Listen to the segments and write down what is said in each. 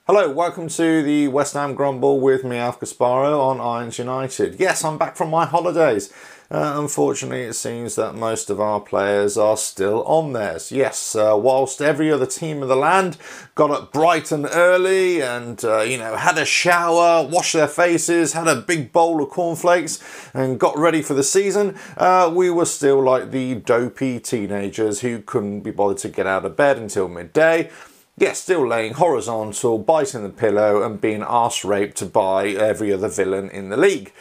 Hello, welcome to the West Ham Grumble with me, Alf Gasparo, on Irons United. Yes, I'm back from my holidays. Unfortunately, it seems that most of our players are still on theirs. Yes, whilst every other team of the land got up bright and early and, had a shower, washed their faces, had a big bowl of cornflakes and got ready for the season, we were still like the dopey teenagers who couldn't be bothered to get out of bed until midday. Yes, still laying horizontal, biting the pillow and being arse raped by every other villain in the league.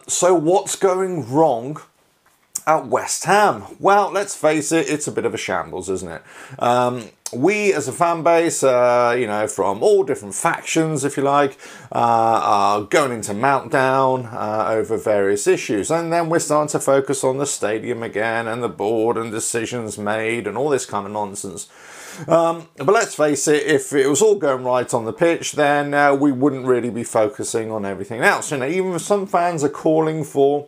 So what's going wrong at West Ham? Well, let's face it, it's a bit of a shambles, isn't it? We as a fan base, from all different factions, if you like, are going into meltdown over various issues. And then we're starting to focus on the stadium again and the board and decisions made and all this kind of nonsense. But let's face it, if it was all going right on the pitch, then we wouldn't really be focusing on everything else. Even some fans are calling for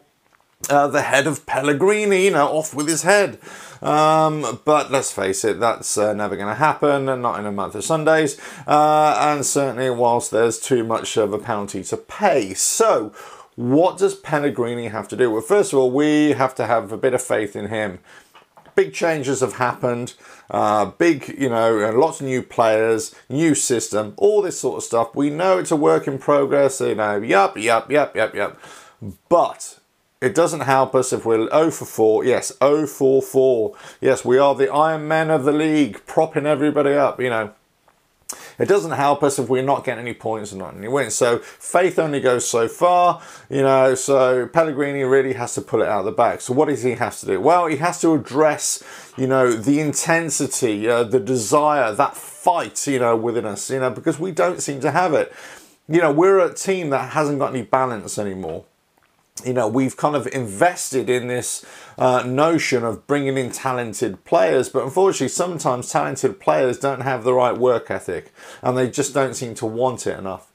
the head of Pellegrini, off with his head. But let's face it, that's never going to happen, and not in a month of Sundays. And certainly whilst there's too much of a penalty to pay. So what does Pellegrini have to do? Well, first of all, we have to have a bit of faith in him. Big changes have happened, lots of new players, new system, all this sort of stuff. We know it's a work in progress, yup. But it doesn't help us if we're 0 for 4. Yes, 0 for 4. Yes, we are the Iron Men of the league, propping everybody up, It doesn't help us if we're not getting any points and not any wins. So faith only goes so far, so Pellegrini really has to pull it out of the bag. So what does he have to do? Well, he has to address, the intensity, the desire, that fight, within us, because we don't seem to have it. We're a team that hasn't got any balance anymore. We've kind of invested in this notion of bringing in talented players, but unfortunately sometimes talented players don't have the right work ethic and they just don't seem to want it enough.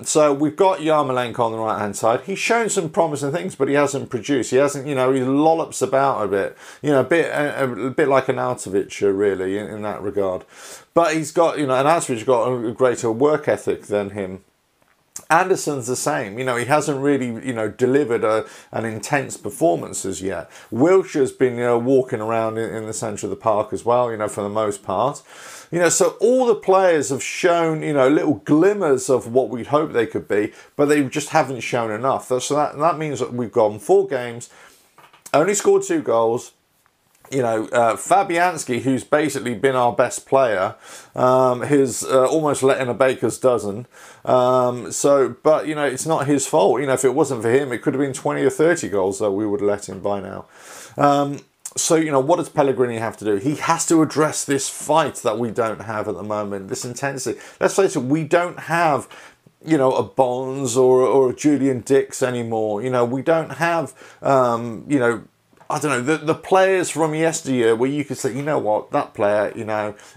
So we've got Yarmolenko on the right hand side. He's shown some promising things, but he hasn't produced. He hasn't, he lollops about a bit, a bit like an Arnautovic really in that regard. But he's got, an Arnautovic's got a greater work ethic than him. Anderson's the same, he hasn't really, delivered an intense performance as yet. Wilshire's been, walking around in the centre of the park as well, for the most part. So all the players have shown, little glimmers of what we'd hope they could be, but they just haven't shown enough. So that means that we've gone 4 games, only scored 2 goals. Fabianski, who's basically been our best player, has almost let in a baker's dozen. But it's not his fault. If it wasn't for him, it could have been 20 or 30 goals that we would have let in by now. So, what does Pellegrini have to do? He has to address this fight that we don't have at the moment, this intensity. Let's face it, we don't have a Bonds or a Julian Dix anymore. We don't have, I don't know, the players from yesteryear where you could say, what, that player,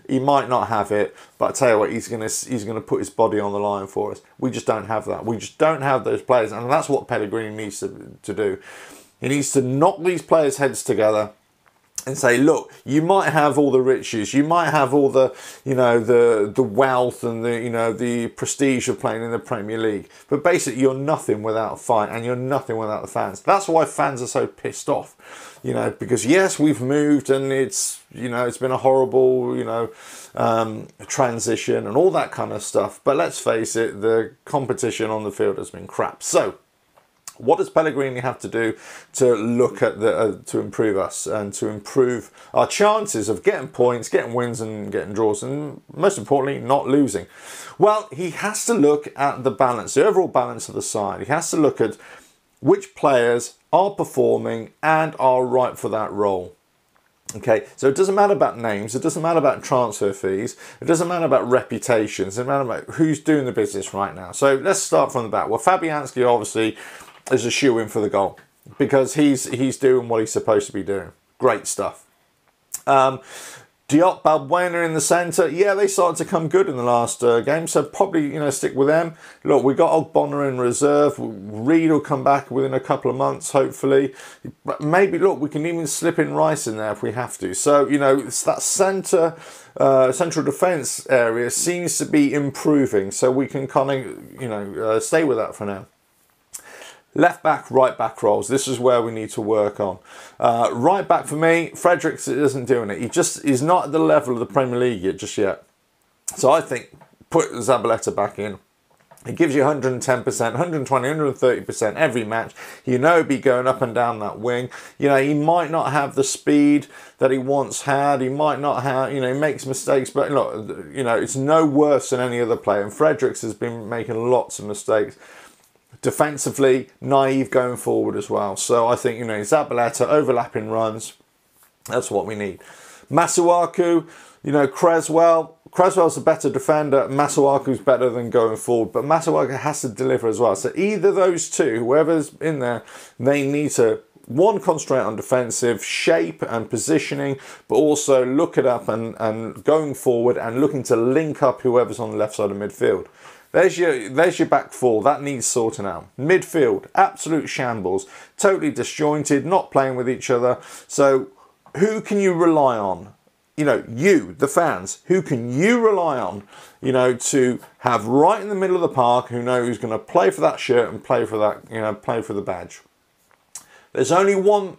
he might not have it, but I tell you what, he's gonna put his body on the line for us. We just don't have that. We just don't have those players, and that's what Pellegrini needs to do. He needs to knock these players' heads together and say, look, you might have all the riches, you might have all the, the wealth and the prestige of playing in the Premier League, but basically you're nothing without a fight, and you're nothing without the fans. That's why fans are so pissed off, because yes, we've moved and it's, it's been a horrible, transition and all that kind of stuff. But let's face it, the competition on the field has been crap. So what does Pellegrini have to do to look at to improve us and to improve our chances of getting points, getting wins and getting draws, and most importantly, not losing? Well, he has to look at the balance, the overall balance of the side. He has to look at which players are performing and are right for that role. Okay, so it doesn't matter about names, it doesn't matter about transfer fees, it doesn't matter about reputations, it doesn't matter about who's doing the business right now. So let's start from the back. Well, Fabianski obviously is a shoe-in for the goal because he's doing what he's supposed to be doing. Great stuff. Diop, Balbuena in the centre. Yeah, they started to come good in the last game, so probably, you know, stick with them. Look, we got Ogbonna in reserve. Reed will come back within a couple of months, hopefully. But maybe, look, we can even slip in Rice in there if we have to. So, you know, it's that central defence area seems to be improving, so we can kind of, you know, stay with that for now. Left back, right back roles. This is where we need to work on. Right back for me, Fredericks isn't doing it. He's not at the level of the Premier League yet, just yet. So I think put Zabaleta back in. He gives you 110%, 120, 130% every match. You know, he'll be going up and down that wing. You know, he might not have the speed that he once had. He might not have, you know, he makes mistakes, but look, you know, it's no worse than any other player. And Fredericks has been making lots of mistakes. Defensively, naive going forward as well. So I think, you know, Zabaleta, overlapping runs, that's what we need. Masuaku, you know, Creswell's a better defender. Masuaku's better than going forward, but Masuaku has to deliver as well. So either those two, whoever's in there, they need to, one, concentrate on defensive shape and positioning, but also look it up and going forward and looking to link up whoever's on the left side of midfield. There's your back four. That needs sorting out. Midfield, absolute shambles. Totally disjointed, not playing with each other. So who can you rely on? You know, you, the fans, who can you rely on, you know, to have right in the middle of the park, who know who's going to play for that shirt and play for that, you know, play for the badge? There's only one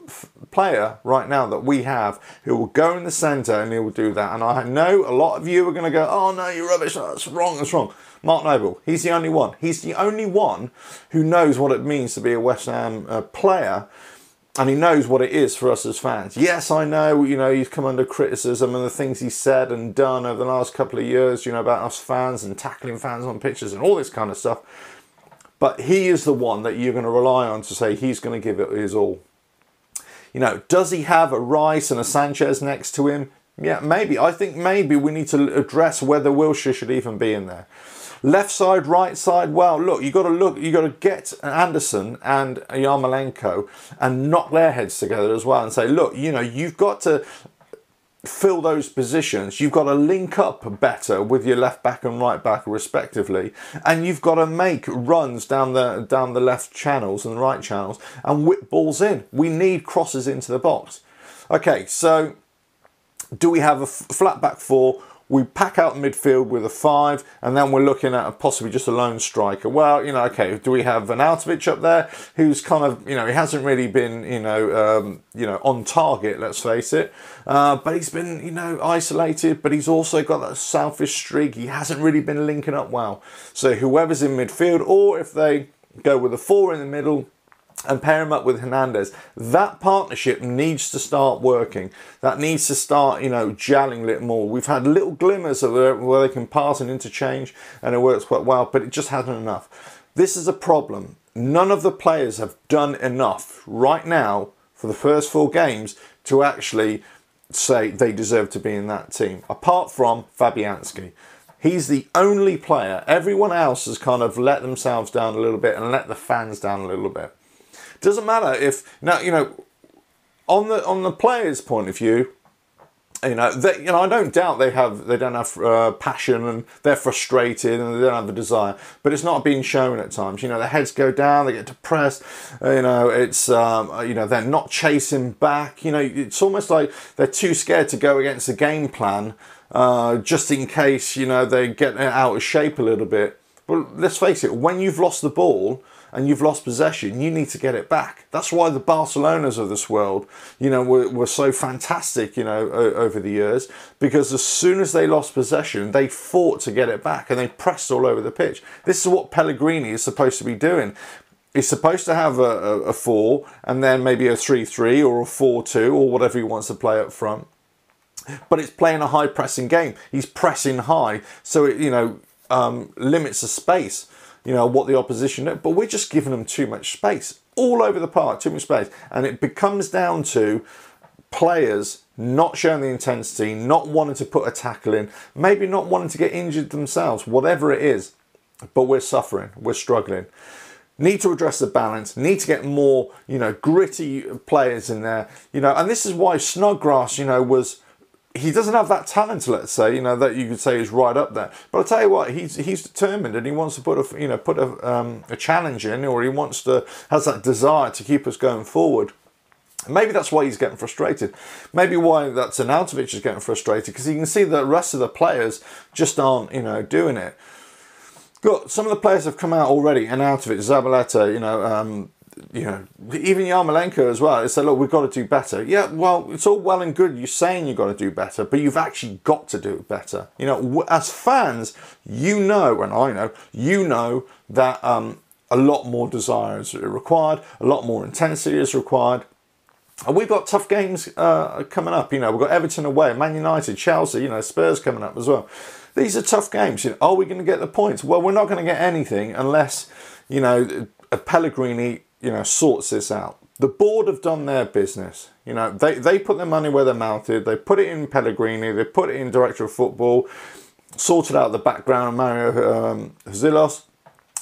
player right now that we have who will go in the centre and he will do that. And I know a lot of you are going to go, oh no, you're rubbish, that's wrong, that's wrong. Mark Noble, he's the only one. He's the only one who knows what it means to be a West Ham player, and he knows what it is for us as fans. Yes, I know, you know, he's come under criticism and the things he's said and done over the last couple of years, you know, about us fans and tackling fans on pitches and all this kind of stuff. But he is the one that you're going to rely on to say he's going to give it his all. You know, does he have a Rice and a Sanchez next to him? Yeah, maybe. I think maybe we need to address whether Wilshere should even be in there. Left side, right side, well, look, you got to get Anderson and Yarmolenko and knock their heads together as well and say, look, you know, you've got to fill those positions. You've got to link up better with your left back and right back respectively, and you've got to make runs down the left channels and the right channels and whip balls in. We need crosses into the box. Okay, so do we have a flat back four? We pack out midfield with a 5, and then we're looking at possibly just a lone striker. Well, you know, okay, do we have Arnautovic up there, who's kind of, you know, he hasn't really been, you know, on target, let's face it. But he's been, you know, isolated, but he's also got that selfish streak. He hasn't really been linking up well. So whoever's in midfield, or if they go with a 4 in the middle, and pair him up with Hernandez, that partnership needs to start working. That needs to start, you know, gelling a little more. We've had little glimmers of where they can pass and interchange, and it works quite well, but it just hasn't enough. This is a problem. None of the players have done enough right now for the first 4 games to actually say they deserve to be in that team, apart from Fabianski. He's the only player. Everyone else has kind of let themselves down a little bit and let the fans down a little bit. Doesn't matter if now, you know, on the players' point of view, you know, I don't doubt they don't have passion and they're frustrated and they don't have a desire, but it's not being shown at times. You know, their heads go down, they get depressed. You know, it's you know, they're not chasing back. You know, it's almost like they're too scared to go against the game plan, just in case, you know, they get out of shape a little bit. But let's face it, when you've lost the ball and you've lost possession, you need to get it back. That's why the Barcelonas of this world, you know, were so fantastic, you know, over the years, because as soon as they lost possession, they fought to get it back and they pressed all over the pitch. This is what Pellegrini is supposed to be doing. He's supposed to have a 4 and then maybe a 3-3 or a 4-2 or whatever he wants to play up front. But it's playing a high pressing game. He's pressing high, so it, you know, limits the space, you know, what the opposition do. But we're just giving them too much space all over the park, too much space, and it becomes down to players not showing the intensity, not wanting to put a tackle in, maybe not wanting to get injured themselves, whatever it is. But we're suffering, we're struggling. Need to address the balance, need to get more, you know, gritty players in there, you know, and this is why Snodgrass, you know, was he doesn't have that talent, let's say, you know, that you could say is right up there. But I'll tell you what, he's determined, and he wants to put a challenge in, or he has that desire to keep us going forward. Maybe that's why he's getting frustrated. Maybe why that's Arnautovic is getting frustrated, because you can see the rest of the players just aren't, you know, doing it. Got some of the players have come out already. Arnautovic, Zabaleta, you know, even Yarmolenko as well. They said, look, we've got to do better. Yeah, well, it's all well and good you saying you've got to do better, but you've actually got to do it better. You know, as fans, you know, and I know, you know that a lot more desire is required, a lot more intensity is required. And we've got tough games coming up. You know, we've got Everton away, Man United, Chelsea, you know, Spurs coming up as well. These are tough games. You know, are we going to get the points? Well, we're not going to get anything unless, you know, Pellegrini, you know, sorts this out. The board have done their business. You know, they put their money where their mouth is. They put it in Pellegrini. They put it in Director of Football. Sorted out the background, Mario Zilos.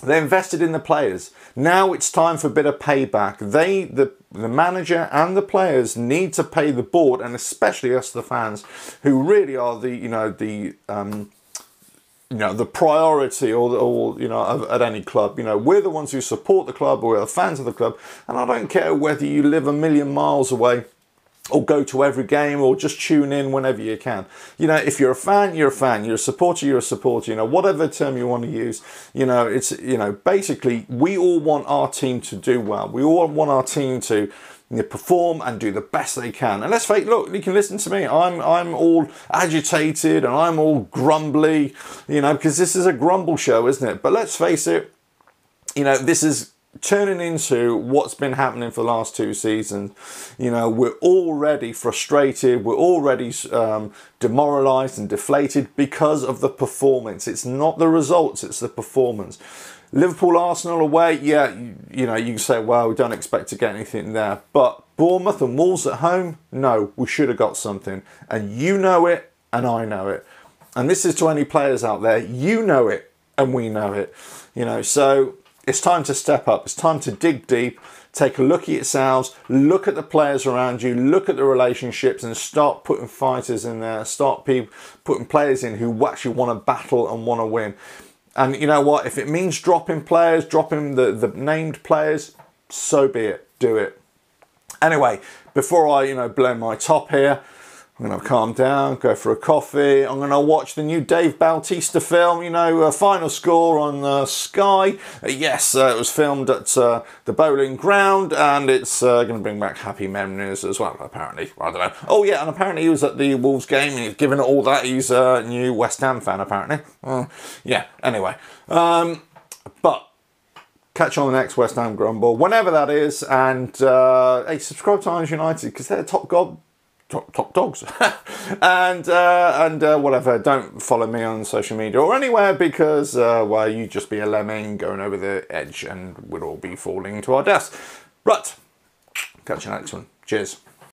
They invested in the players. Now it's time for a bit of payback. The manager and the players need to pay the board, and especially us, the fans, who really are the priority or you know, at any club. You know, we're the ones who support the club, or we're the fans of the club, and I don't care whether you live a million miles away or go to every game, or just tune in whenever you can. You know, if you're a fan, you're a fan. You're a supporter, you're a supporter. You know, whatever term you want to use. You know, it's, you know, basically we all want our team to do well. We all want our team to, you know, perform and do the best they can. And let's face it, look, you can listen to me. I'm all agitated and I'm all grumbly, you know, because this is a grumble show, isn't it? But let's face it, you know, this is turning into what's been happening for the last 2 seasons. You know, we're already frustrated, we're already demoralised and deflated because of the performance. It's not the results, it's the performance. Liverpool, Arsenal away, yeah, you know, you can say, well, we don't expect to get anything there. But Bournemouth and Wolves at home, no, we should have got something. And you know it, and I know it. And this is to any players out there, you know it, and we know it. You know, so it's time to step up. It's time to dig deep, take a look at yourselves, look at the players around you, look at the relationships, and start putting fighters in there, start putting players in who actually want to battle and want to win. And you know what? If it means dropping players, dropping the named players, so be it. Do it. Anyway, before I, you know, blow my top here, I'm going to calm down, go for a coffee. I'm going to watch the new Dave Bautista film, you know, Final Score on Sky. Yes, it was filmed at the Bowling Ground, and it's going to bring back happy memories as well, apparently. I don't know. Oh, yeah, and apparently he was at the Wolves game, and he's given it all that. He's a new West Ham fan, apparently. Yeah, anyway. But catch you on the next West Ham Grumble, whenever that is. And, hey, subscribe to Irons United, because they're top dogs. and whatever, don't follow me on social media or anywhere, because well, you'd just be a lemming going over the edge and we'd all be falling to our deaths. Right, catch you next one. Cheers.